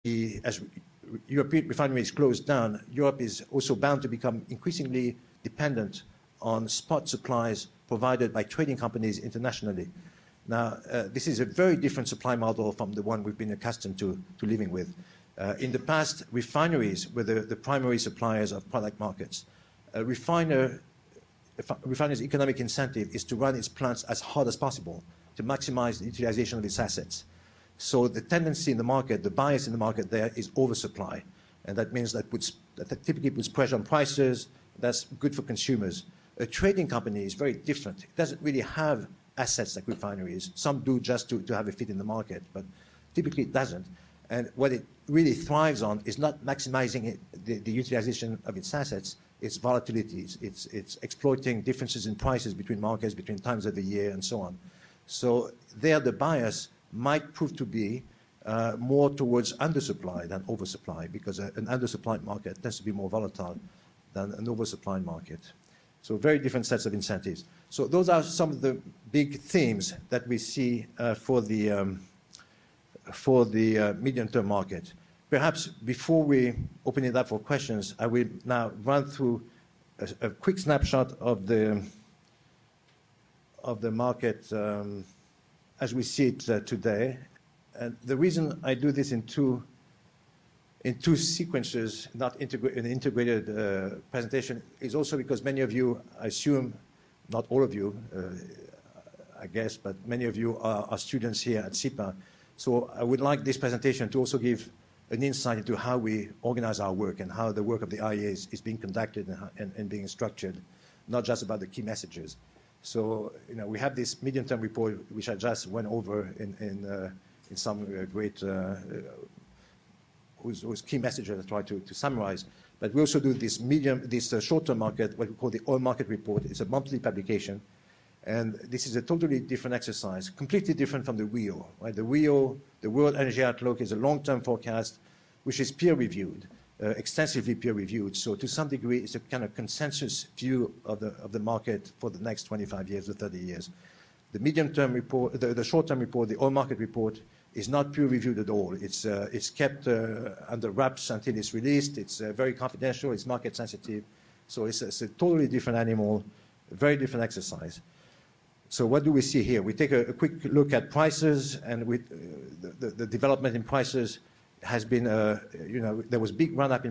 as European refineries close down, Europe is also bound to become increasingly dependent on spot supplies provided by trading companies internationally. Now, this is a very different supply model from the one we've been accustomed to living with. In the past, refineries were the primary suppliers of product markets. A refiner's economic incentive is to run its plants as hard as possible to maximize the utilization of its assets. So the tendency in the market, the bias in the market there is oversupply. And that means that typically puts pressure on prices. That's good for consumers. A trading company is very different. It doesn't really have assets like refineries. Some do just to have a fit in the market, but typically it doesn't. And what it really thrives on is not maximizing the utilization of its assets, its volatilities. It's exploiting differences in prices between markets, between times of the year, and so on. So there the bias might prove to be more towards undersupply than oversupply, because an undersupplied market tends to be more volatile than an oversupplied market. So very different sets of incentives. So those are some of the big themes that we see for the medium-term market. Perhaps before we open it up for questions, I will now run through a quick snapshot of the market as we see it today. And the reason I do this in two sequences, not an integrated presentation, is also because many of you, I assume, not all of you, I guess, but many of you are students here at SIPA. So I would like this presentation to also give an insight into how we organize our work and how the work of the IEA is being conducted and being structured, not just about the key messages. So, we have this medium-term report, which I just went over in some great whose key messages I try to summarize. But we also do this short-term market, what we call the oil market report. It's a monthly publication. And this is a totally different exercise, completely different from the WEO. Right? The WEO, the World Energy Outlook, is a long-term forecast, which is peer-reviewed, extensively peer-reviewed. So to some degree, it's a kind of consensus view of the market for the next 25 years or 30 years. The medium-term report, the short-term report, the oil market report, is not peer-reviewed at all. It's kept under wraps until it's released. It's very confidential. It's market-sensitive. So it's a totally different animal, a very different exercise. So what do we see here? We take a quick look at prices, and the development in prices has been, there was a big run-up in